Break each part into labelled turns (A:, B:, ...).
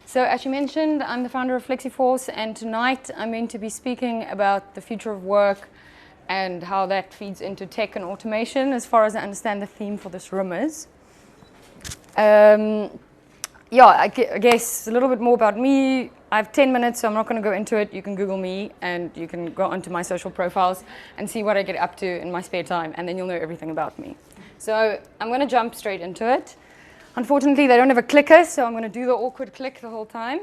A: So as you mentioned, I'm the founder of FlexiForce, and tonight I'm going to be speaking about the future of work and how that feeds into tech and automation, as far as I understand the theme for this room is. I guess a little bit more about me. I have 10 minutes, so I'm not going to go into it. You can Google me, and you can go onto my social profiles and see what I get up to in my spare time, and then you'll know everything about me. So I'm going to jump straight into it. Unfortunately, they don't have a clicker, so I'm going to do the awkward click the whole time.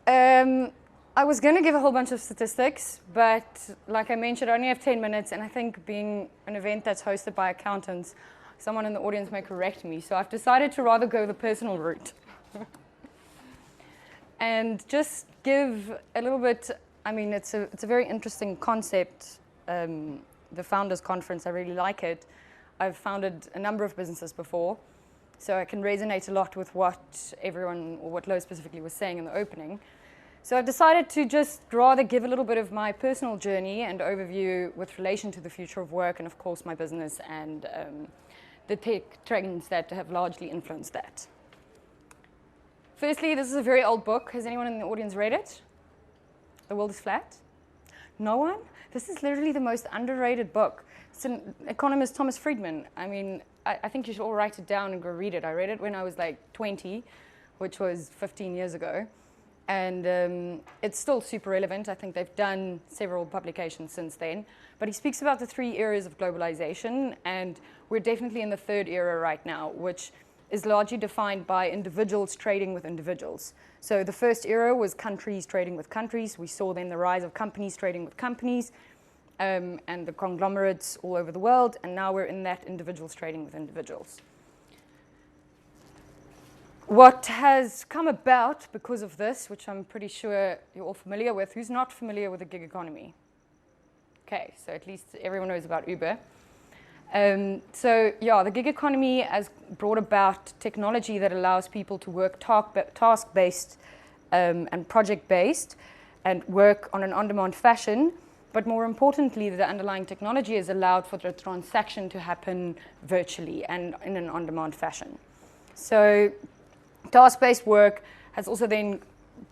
A: I was going to give a whole bunch of statistics, but like I mentioned, I only have 10 minutes, and I think being an event that's hosted by accountants, someone in the audience may correct me, so I've decided to rather go the personal route. And just give a little bit, I mean, it's a very interesting concept, the Founders Conference, I really like it. I've founded a number of businesses before, so I can resonate a lot with what everyone, or what Lo specifically was saying in the opening. So I've decided to just rather give a little bit of my personal journey and overview with relation to the future of work and, of course, my business and the tech trends that have largely influenced that. Firstly, this is a very old book. Has anyone in the audience read it? The World is Flat? No one? This is literally the most underrated book. It's an economist, Thomas Friedman. I mean, I think you should all write it down and go read it. I read it when I was like 20, which was 15 years ago. And it's still super relevant. I think they've done several publications since then. But he speaks about the 3 areas of globalization, and we're definitely in the 3rd era right now, which is largely defined by individuals trading with individuals. So the first era was countries trading with countries. We saw then the rise of companies trading with companies, and the conglomerates all over the world, and now we're in that individuals trading with individuals. What has come about because of this, which I'm pretty sure you're all familiar with, who's not familiar with the gig economy? Okay, so at least everyone knows about Uber. The gig economy has brought about technology that allows people to work task-based and project-based and work on an on-demand fashion. But more importantly, the underlying technology has allowed for the transaction to happen virtually and in an on-demand fashion. So task-based work has also then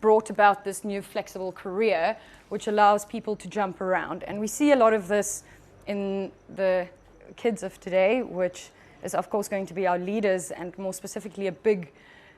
A: brought about this new flexible career, which allows people to jump around. And we see a lot of this in the kids of today, which is, of course, going to be our leaders, and more specifically a big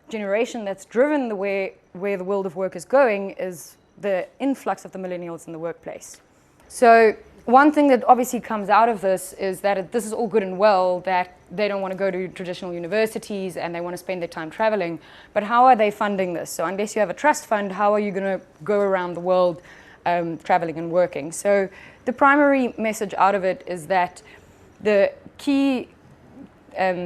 A: generation that's driven the way where the world of work is going is the influx of the millennials in the workplace. So one thing that obviously comes out of this is that this is all good and well, that they don't want to go to traditional universities and they want to spend their time traveling. But how are they funding this? So unless you have a trust fund, how are you going to go around the world traveling and working? So the primary message out of it is that the key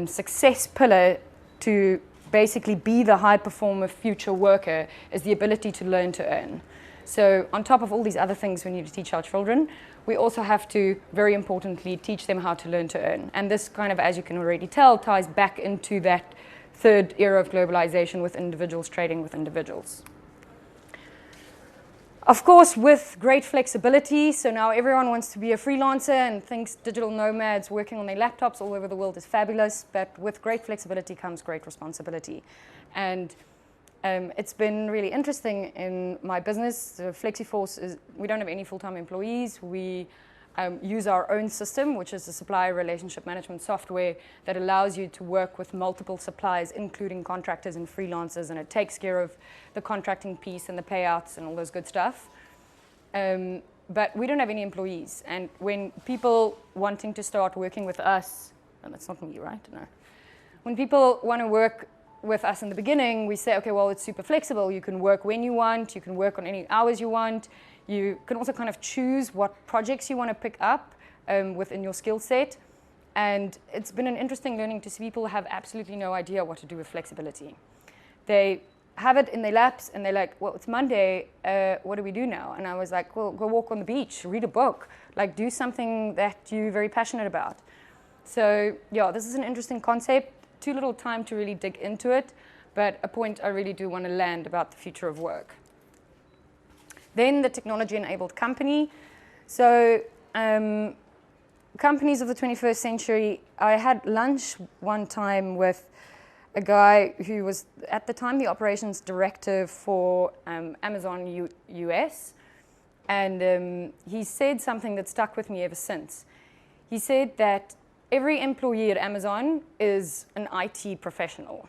A: success pillar to basically be the high performer future worker is the ability to learn to earn. So on top of all these other things we need to teach our children, we also have to, very importantly, teach them how to learn to earn. And this kind of, as you can already tell, ties back into that 3rd era of globalization with individuals trading with individuals. Of course, with great flexibility, so now everyone wants to be a freelancer and thinks digital nomads working on their laptops all over the world is fabulous, but with great flexibility comes great responsibility. And it's been really interesting in my business. The FlexiForce we don't have any full-time employees. We use our own system, which is a supplier relationship management software that allows you to work with multiple suppliers, including contractors and freelancers, and it takes care of the contracting piece and the payouts and all those good stuff. But we don't have any employees. And when people wanting to start working with us, and that's not me, right? No. When people want to work with us in the beginning, we say, okay, well, it's super flexible. You can work when you want. You can work on any hours you want. You can also kind of choose what projects you want to pick up within your skill set. And it's been an interesting learning to see people have absolutely no idea what to do with flexibility. They have it in their laps and they're like, well, it's Monday. What do we do now? And I was like, well, go walk on the beach, read a book, like do something that you're very passionate about. So yeah, this is an interesting concept. Too little time to really dig into it, but a point I really do want to land about the future of work. Then the technology-enabled company. So companies of the 21st century, I had lunch one time with a guy who was at the time the operations director for Amazon US, and he said something that stuck with me ever since. He said that every employee at Amazon is an IT professional.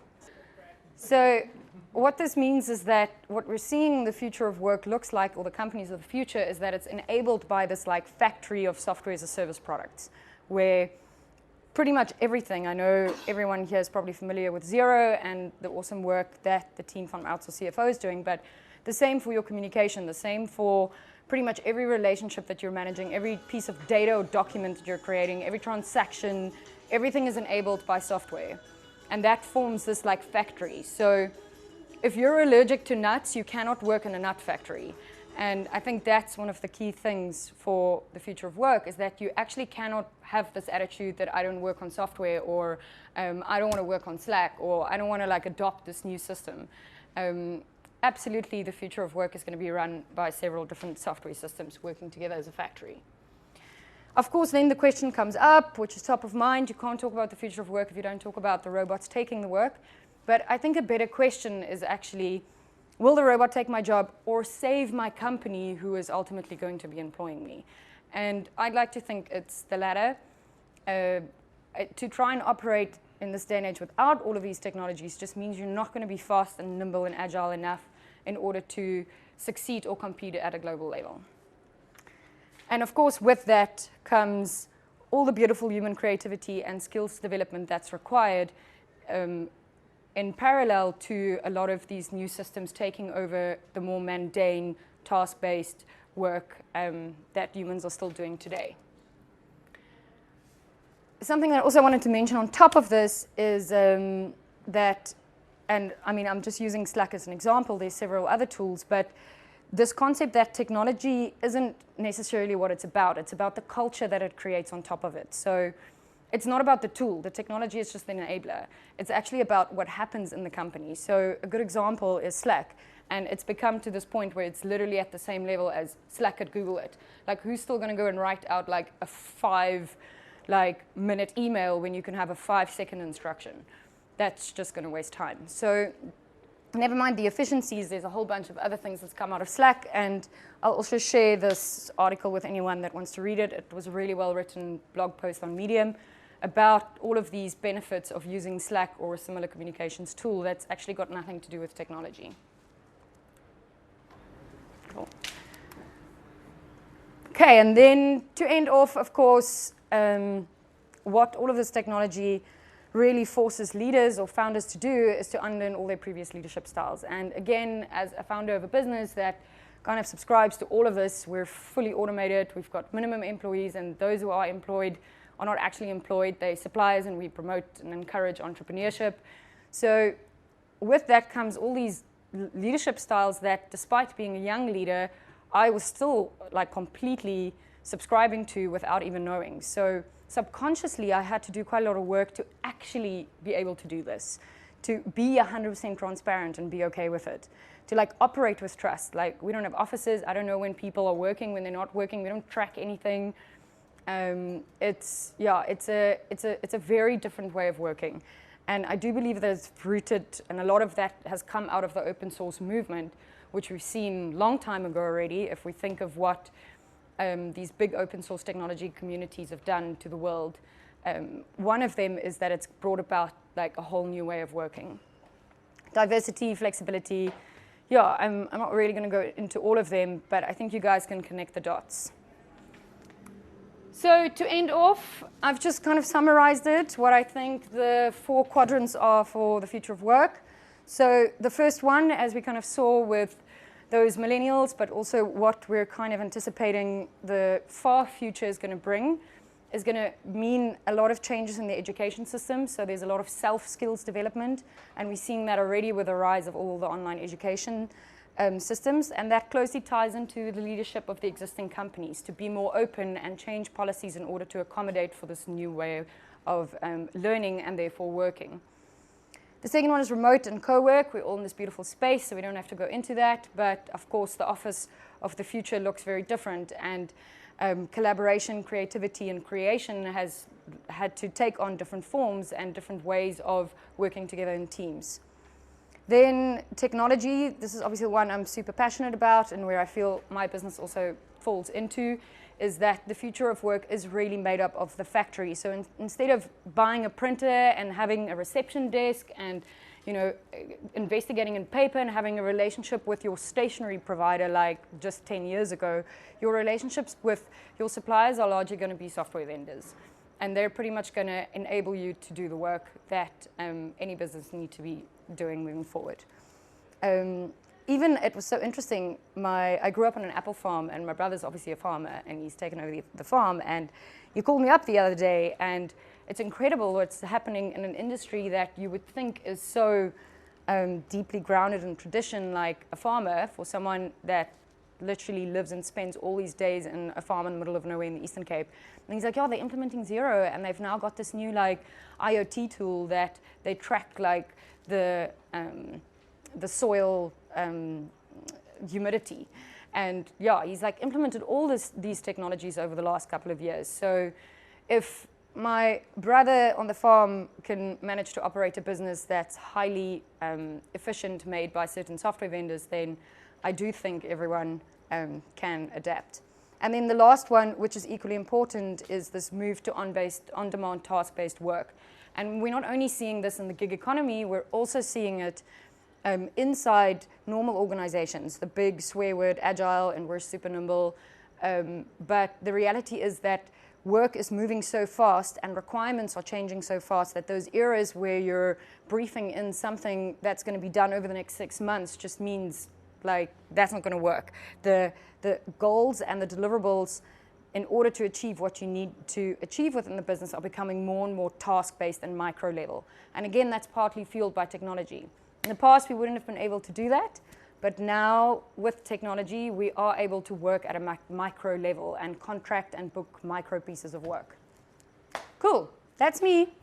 A: So what this means is that what we're seeing the future of work looks like, or the companies of the future, is that it's enabled by this like factory of software as a service products, where pretty much everything, I know everyone here is probably familiar with Xero and the awesome work that the team from Outsourced CFO is doing, but the same for your communication, the same for pretty much every relationship that you're managing, every piece of data or document that you're creating, every transaction, everything is enabled by software. And that forms this like factory. So if you're allergic to nuts, you cannot work in a nut factory. And I think that's one of the key things for the future of work, is that you actually cannot have this attitude that I don't work on software, or I don't want to work on Slack, or I don't want to like adopt this new system. Absolutely, the future of work is going to be run by several different software systems working together as a factory. Of course, then the question comes up, which is top of mind. You can't talk about the future of work if you don't talk about the robots taking the work. But I think a better question is actually, will the robot take my job or save my company who is ultimately going to be employing me? And I'd like to think it's the latter. To try and operate in this day and age without all of these technologies just means you're not going to be fast and nimble and agile enough in order to succeed or compete at a global level. And of course, with that comes all the beautiful human creativity and skills development that's required in parallel to a lot of these new systems taking over the more mundane, task-based work that humans are still doing today. Something that I also wanted to mention on top of this is that, and I mean, I'm just using Slack as an example, there's several other tools, but this concept that technology isn't necessarily what it's about the culture that it creates on top of it. So it's not about the tool. The technology is just an enabler. It's actually about what happens in the company. So a good example is Slack. And it's become to this point where it's literally at the same level as Slack at Google it. Like, who's still going to go and write out like a 5-minute email when you can have a 5-second instruction? That's just going to waste time. So never mind the efficiencies, there's a whole bunch of other things that's come out of Slack, and I'll also share this article with anyone that wants to read it. It was a really well-written blog post on Medium about all of these benefits of using Slack or a similar communications tool that's actually got nothing to do with technology. Cool. Okay, and then to end off, of course, what all of this technology really forces leaders or founders to do is to unlearn all their previous leadership styles. And again, as a founder of a business that kind of subscribes to all of this, we're fully automated, we've got minimum employees, and those who are employed are not actually employed, they're suppliers, and we promote and encourage entrepreneurship. So with that comes all these leadership styles that, despite being a young leader, I was still like completely subscribing to without even knowing. So subconsciously, I had to do quite a lot of work to actually be able to do this, to be 100% transparent and be okay with it, to like operate with trust. Like, we don't have offices. I don't know when people are working, when they're not working. We don't track anything. It's a very different way of working. And I do believe that it's rooted, and a lot of that has come out of the open source movement, which we've seen a long time ago already. If we think of what these big open source technology communities have done to the world, one of them is that it's brought about like a whole new way of working. Diversity, flexibility, I'm not really going to go into all of them, but I think you guys can connect the dots. So to end off, I've just kind of summarized it, what I think the 4 quadrants are for the future of work. So the first one, as we kind of saw with those millennials, but also what we're kind of anticipating the far future is going to bring, is going to mean a lot of changes in the education system. So there's a lot of self-skills development, and we're seeing that already with the rise of all the online education systems, and that closely ties into the leadership of the existing companies to be more open and change policies in order to accommodate for this new way of learning and therefore working. The second one is remote and co-work. We're all in this beautiful space, so we don't have to go into that, but of course the office of the future looks very different, and collaboration, creativity, and creation has had to take on different forms and different ways of working together in teams. Then technology, this is obviously one I'm super passionate about and where I feel my business also falls into, is that the future of work is really made up of the factory. So instead of buying a printer and having a reception desk and investigating in paper and having a relationship with your stationery provider like just 10 years ago, your relationships with your suppliers are largely going to be software vendors. And they're pretty much going to enable you to do the work that any business needs to be doing moving forward. Even it was so interesting, I grew up on an apple farm, and my brother's obviously a farmer, and he's taken over the farm, and he called me up the other day, and it's incredible what's happening in an industry that you would think is so deeply grounded in tradition, like a farmer, for someone that literally lives and spends all these days in a farm in the middle of nowhere in the Eastern Cape. And he's like, yeah, they're implementing Zero, and they've now got this new like IoT tool that they track like the soil humidity. And yeah, he's like implemented all these technologies over the last couple of years. So if my brother on the farm can manage to operate a business that's highly efficient, made by certain software vendors, then I do think everyone can adapt. And then the last one, which is equally important, is this move to on-demand task-based work. And we're not only seeing this in the gig economy, we're also seeing it inside normal organizations, the big swear word agile, and we're super nimble. But the reality is that work is moving so fast and requirements are changing so fast that those eras where you're briefing in something that's going to be done over the next 6 months just means like that's not going to work. The goals and the deliverables in order to achieve what you need to achieve within the business are becoming more and more task-based and micro level. And again, that's partly fueled by technology. In the past, we wouldn't have been able to do that, but now with technology, we are able to work at a micro level and contract and book micro pieces of work. Cool, that's me.